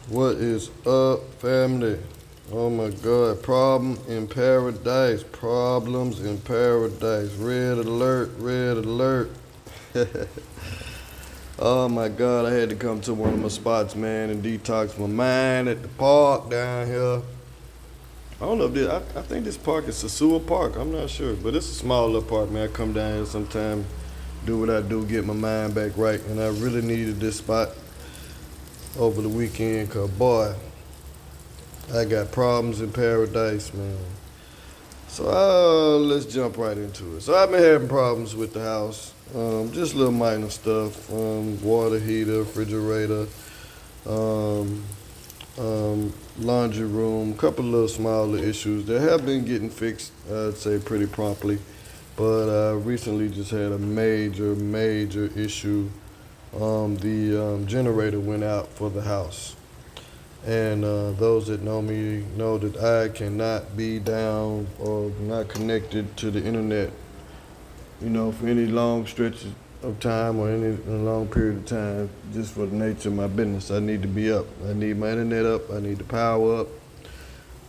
What is up, family? Oh my God, problem in paradise. Problems in paradise. Red alert, red alert. Oh my God, I had to come to one of my spots, man, and detox my mind at the park down here. I don't know if this, I think this park is Sasua Park. I'm not sure, but it's a small little park, man. I come down here sometime, do what I do, get my mind back right, and I really needed this spot over the weekend, cause boy, I got problems in paradise, man. So let's jump right into it. So I've been having problems with the house, just little minor stuff, water heater, refrigerator, um, laundry room, couple little smaller issues that have been getting fixed, I'd say pretty promptly. But I recently just had a major issue. The generator went out for the house. And those that know me know that I cannot be down or not connected to the internet, for any long stretches of time or any long period of time, just for the nature of my business. I need to be up. I need my internet up. I need the power up.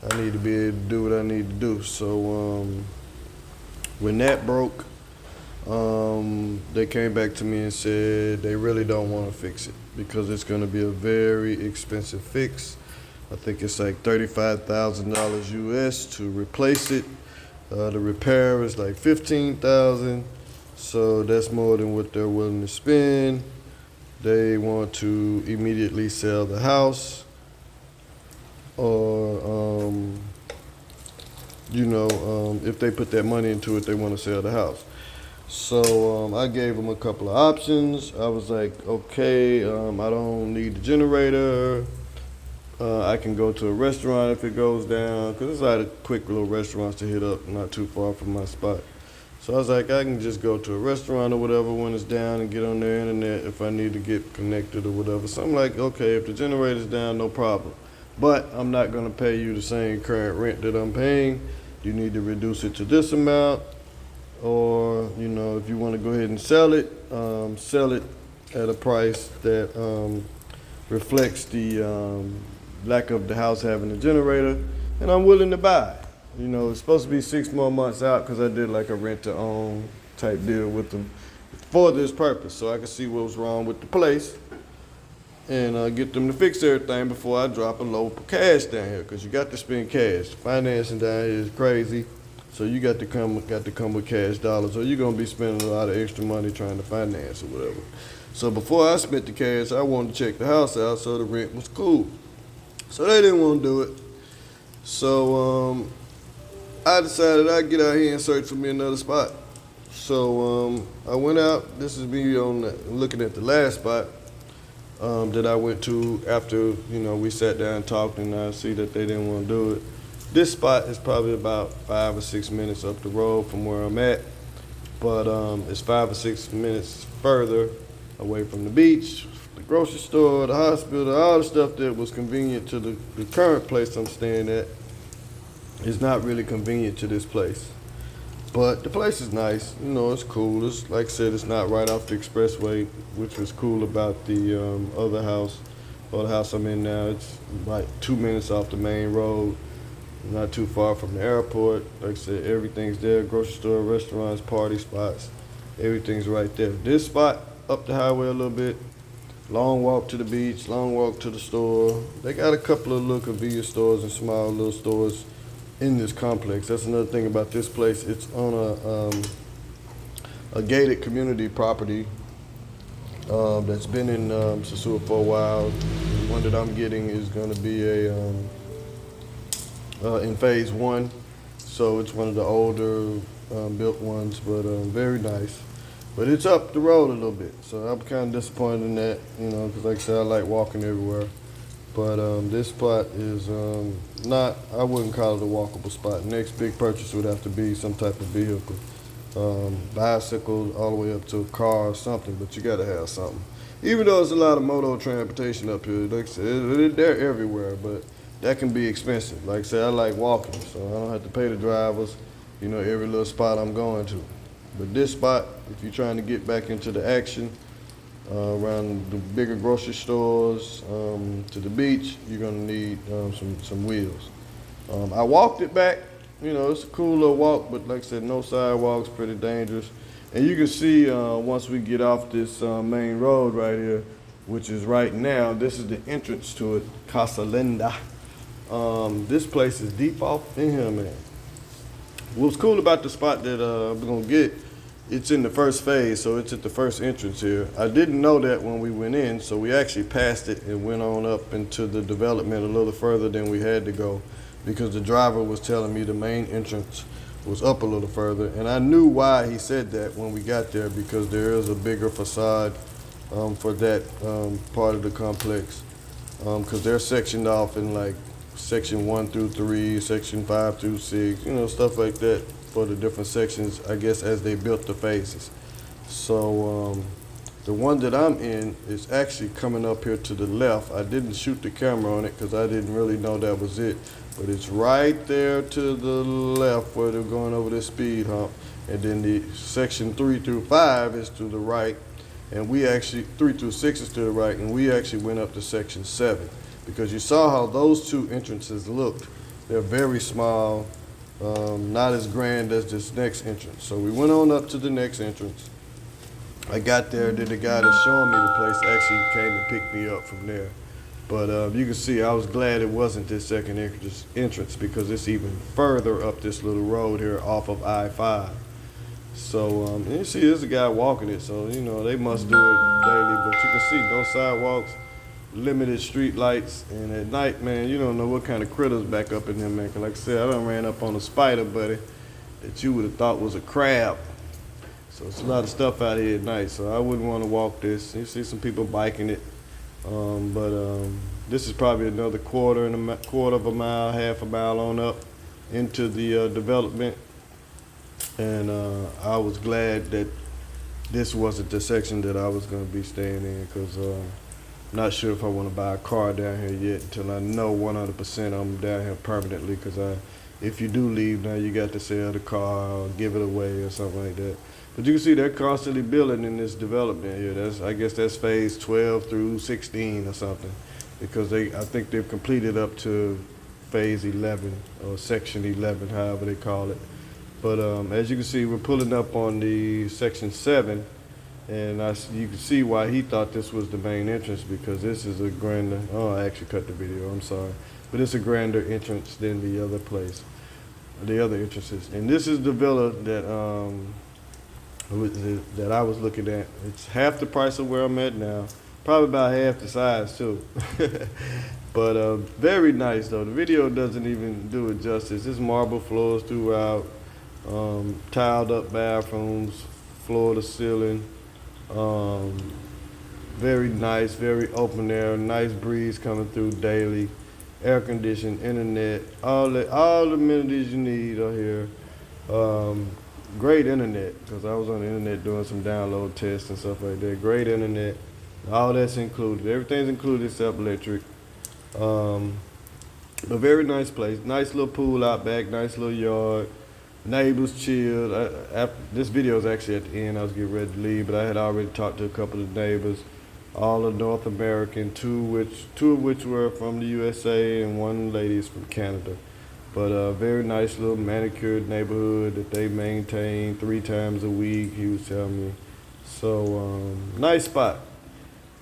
I need to be able to do what I need to do. So when that broke, they came back to me and said they really don't want to fix it because it's going to be a very expensive fix. I think it's like $35,000 US to replace it. The repair is like $15,000, so that's more than what they're willing to spend. They want to immediately sell the house, or if they put that money into it, they want to sell the house. So I gave them a couple of options. I was like, okay, I don't need the generator. I can go to a restaurant if it goes down, because there's a lot of quick little restaurants to hit up not too far from my spot. So I was like, I can just go to a restaurant or whatever when it's down and get on their internet if I need to get connected or whatever. So I'm like, okay, if the generator's down, no problem. But I'm not going to pay you the same current rent that I'm paying. You need to reduce it to this amount. Or, if you want to go ahead and sell it at a price that reflects the lack of the house having a generator, and I'm willing to buy. It's supposed to be 6 more months out because I did like a rent-to-own type deal with them for this purpose, so I could see what was wrong with the place and get them to fix everything before I drop a load of cash down here, because you got to spend cash. Financing down here is crazy. So you got to come with cash dollars, or you're gonna be spending a lot of extra money trying to finance or whatever. So before I spent the cash, I wanted to check the house out so the rent was cool. So they didn't want to do it. So I decided I'd get out here and search for me another spot. So I went out. This is me looking at the last spot that I went to after we sat down and talked, and I see that they didn't want to do it. This spot is probably about 5 or 6 minutes up the road from where I'm at, but it's 5 or 6 minutes further away from the beach, the grocery store, the hospital, all the stuff that was convenient to the current place I'm staying at is not really convenient to this place. But the place is nice, it's cool. It's, like I said, it's not right off the expressway, which was cool about the other house, or the house I'm in now. It's like 2 minutes off the main road. Not too far from the airport. Like I said, everything's there. Grocery store, restaurants, party spots. Everything's right there. This spot, up the highway a little bit. Long walk to the beach, long walk to the store. They got a couple of little convenience stores and small little stores in this complex. That's another thing about this place. It's on a gated community property that's been in Sasua for a while. The one that I'm getting is going to be in phase 1, so it's one of the older built ones, but very nice. But it's up the road a little bit, so I'm kind of disappointed in that, because like I said, I like walking everywhere. But this spot is not, I wouldn't call it a walkable spot. Next big purchase would have to be some type of vehicle, bicycle all the way up to a car or something, but you gotta have something. Even though there's a lot of moto transportation up here, like I said, they're everywhere, but that can be expensive. Like I said, I like walking, so I don't have to pay the drivers, every little spot I'm going to. But this spot, if you're trying to get back into the action, around the bigger grocery stores to the beach, you're gonna need some wheels. I walked it back. You know, it's a cool little walk, but like I said, no sidewalks, pretty dangerous. And you can see once we get off this main road right here, which is right now, this is the entrance to it, Casa Linda. This place is deep off in here, man. What's cool about the spot that we're gonna get, it's in the first phase, so it's at the first entrance here. I didn't know that when we went in, so we actually passed it and went on up into the development a little further than we had to go, because the driver was telling me the main entrance was up a little further. And I knew why he said that when we got there, because there is a bigger facade for that part of the complex, because they're sectioned off in like section 1 through 3, section 5 through 6, you know, stuff like that for the different sections, I guess, as they built the phases. So the one that I'm in is actually coming up here to the left. I didn't shoot the camera on it because I didn't really know that was it, but it's right there to the left where they're going over this speed hump. And then the section 3 through 5 is to the right, and we actually, 3 through 6 is to the right, and we actually went up to section 7, because you saw how those two entrances looked. They're very small, not as grand as this next entrance. So we went on up to the next entrance. I got there, then the guy that's showing me the place actually came and picked me up from there. But you can see I was glad it wasn't this second entrance, because it's even further up this little road here off of I-5. So and you see there's a guy walking it, so you know they must do it daily. But you can see no sidewalks, limited street lights, and at night, man, you don't know what kind of critters back up in there, man. 'Cause like I said, I done ran up on a spider, buddy, that you would have thought was a crab. So it's a lot of stuff out here at night, so I wouldn't want to walk this. You see some people biking it, but this is probably another quarter of a mile, half a mile on up into the development. And I was glad that this wasn't the section that I was going to be staying in, because I'm not sure if I want to buy a car down here yet until I know 100% I'm down here permanently, because if you do leave now, you got to sell the car or give it away or something like that. But you can see they're constantly building in this development here. I guess that's phase 12 through 16 or something, because I think they've completed up to phase 11 or section 11, however they call it. But as you can see, we're pulling up on the section 7, and you can see why he thought this was the main entrance, because this is a grander, oh, I actually cut the video, I'm sorry. But it's a grander entrance than the other place, the other entrances. And this is the villa that I was looking at. It's half the price of where I'm at now, probably about half the size too. But very nice though. The video doesn't even do it justice. There's marble floors throughout, tiled up bathrooms, floor to ceiling. Very nice, very open air, nice breeze coming through daily, air conditioned, internet, all the amenities you need are here. Great internet, because I was on the internet doing some download tests and stuff like that. Great internet, all that's included. Everything's included except electric. But very nice place. Nice little pool out back, nice little yard. Neighbors chilled. This video is actually at the end. I was getting ready to leave, but I had already talked to a couple of neighbors, all are North American, two of which were from the USA, and one lady is from Canada. But a very nice little manicured neighborhood that they maintain 3 times a week, he was telling me. So, nice spot.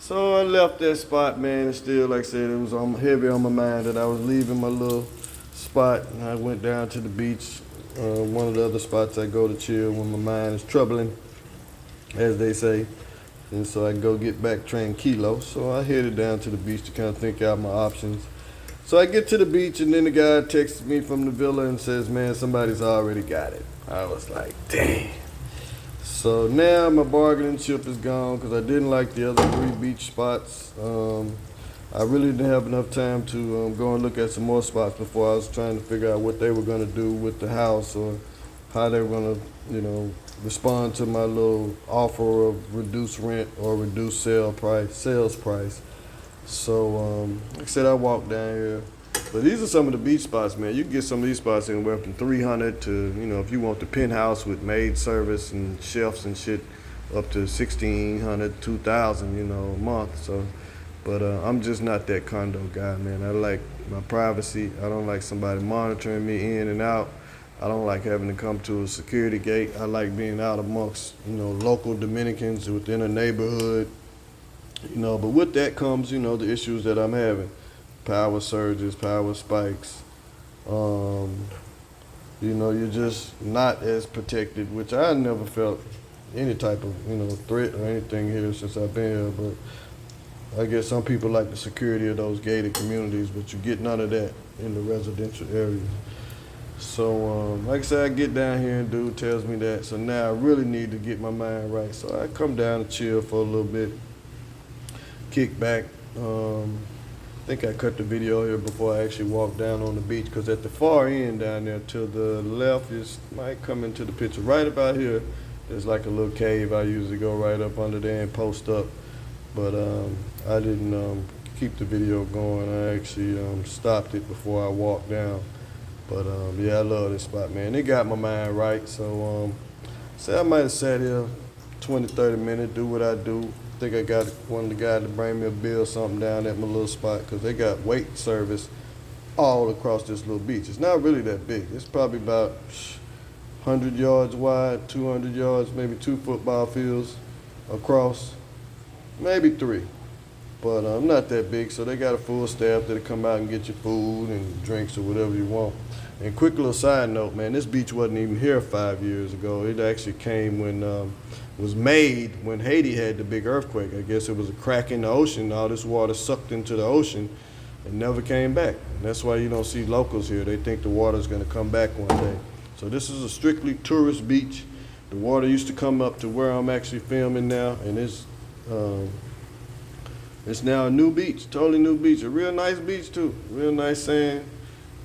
So I left that spot, man, and still, like I said, it was heavy on my mind that I was leaving my little spot, and I went down to the beach, one of the other spots I go to chill when my mind is troubling, as they say. And so I go get back tranquilo. So I headed down to the beach to kind of think out my options. So I get to the beach, and then the guy texts me from the villa and says, man, somebody's already got it. I was like, dang. So now my bargaining chip is gone, because I didn't like the other 3 beach spots. I really didn't have enough time to go and look at some more spots before I was trying to figure out what they were going to do with the house, or how they were going to, respond to my little offer of reduced rent or reduced sales price. So, like I said, I walked down here. But these are some of the beach spots, man. You can get some of these spots anywhere from $300 to, if you want the penthouse with maid service and chefs and shit, up to 1,600, 2,000, a month. So, but I'm just not that condo guy, man. I like my privacy. I don't like somebody monitoring me in and out. I don't like having to come to a security gate. I like being out amongst, local Dominicans within a neighborhood. But with that comes, the issues that I'm having. Power surges, power spikes. You're just not as protected, which I never felt any type of, threat or anything here since I've been here. But I guess some people like the security of those gated communities, but you get none of that in the residential areas. So, like I said, I get down here and dude tells me that. So now I really need to get my mind right. So I come down and chill for a little bit, kick back. I think I cut the video here before I actually walked down on the beach, because at the far end down there to the left, is might come into the picture. Right about here, there's like a little cave. I usually go right up under there and post up. But I didn't keep the video going. I actually stopped it before I walked down. But yeah, I love this spot, man. It got my mind right. So I might have sat here 20, 30 minutes, do what I do. I think I got one of the guys to bring me a beer or something down at my little spot, because they got wait service all across this little beach. It's not really that big. It's probably about 100 yards wide, 200 yards, maybe 2 football fields across, maybe 3. But not that big, so they got a full staff that'll come out and get you food and drinks or whatever you want. And quick little side note, man, this beach wasn't even here 5 years ago. It actually came when was made when Haiti had the big earthquake. I guess it was a crack in the ocean. All this water sucked into the ocean and never came back. And that's why you don't see locals here. They think the water's going to come back one day. So this is a strictly tourist beach. The water used to come up to where I'm actually filming now, and it's now a new beach, totally new beach. A real nice beach too, real nice sand.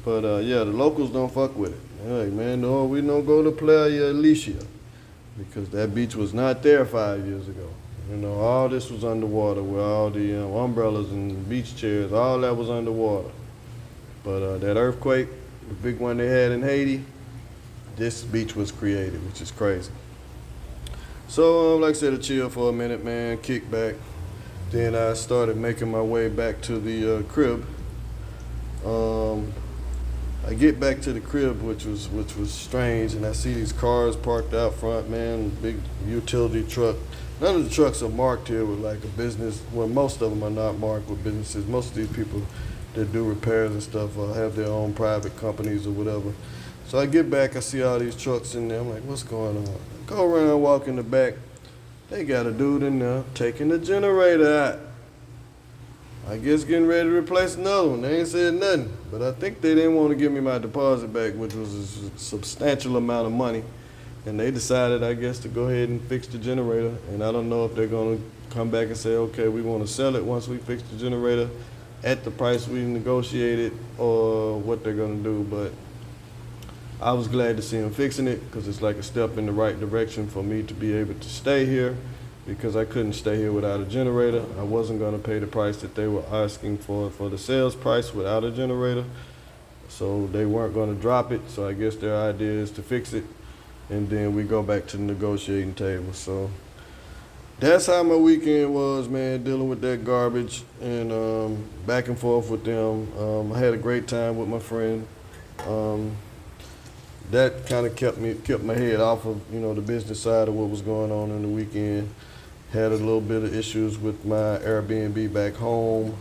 But yeah, the locals don't fuck with it. They're like, man, no, we don't go to Playa Alicia, because that beach was not there 5 years ago. All this was underwater with all the umbrellas and beach chairs, all that was underwater. But that earthquake, the big one they had in Haiti, this beach was created, which is crazy. So like I said, I chill for a minute, man, kick back. Then I started making my way back to the crib. I get back to the crib, which was strange, and I see these cars parked out front, man, big utility truck. None of the trucks are marked here with like a business. Well, most of them are not marked with businesses. Most of these people that do repairs and stuff have their own private companies or whatever. So I get back, I see all these trucks in there. I'm like, what's going on? I go around, walk in the back. They got a dude in there taking the generator out. I guess getting ready to replace another one. They ain't said nothing. But I think they didn't want to give me my deposit back, which was a substantial amount of money. And they decided, I guess, to go ahead and fix the generator. And I don't know if they're going to come back and say, okay, we want to sell it once we fix the generator at the price we negotiated, or what they're going to do. But I was glad to see them fixing it, because it's like a step in the right direction for me to be able to stay here, because I couldn't stay here without a generator. I wasn't going to pay the price that they were asking for the sales price without a generator. So they weren't going to drop it. So I guess their idea is to fix it, and then we go back to the negotiating table. So that's how my weekend was, man, dealing with that garbage and back and forth with them. I had a great time with my friend. That kind of kept my head off of, the business side of what was going on in the weekend. Had a little bit of issues with my Airbnb back home,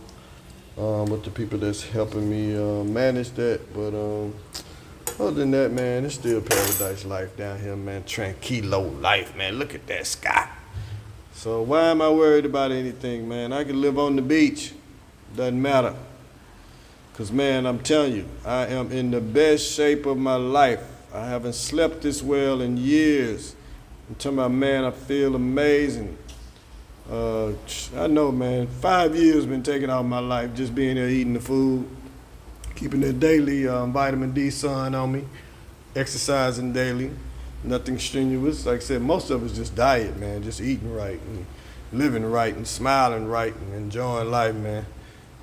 with the people that's helping me manage that. But other than that, man, it's still paradise life down here, man. Tranquilo life, man. Look at that sky. So why am I worried about anything, man? I can live on the beach. Doesn't matter. Because, man, I'm telling you, I am in the best shape of my life. I haven't slept this well in years. I'm talking about, man, I feel amazing. I know, man, 5 years been taking out my life just being there eating the food, keeping that daily vitamin D sun on me, exercising daily, nothing strenuous. Like I said, most of it's just diet, man, just eating right and living right and smiling right and enjoying life, man.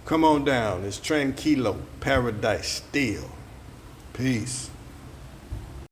Come on down. It's Tranquilo, paradise still. Peace.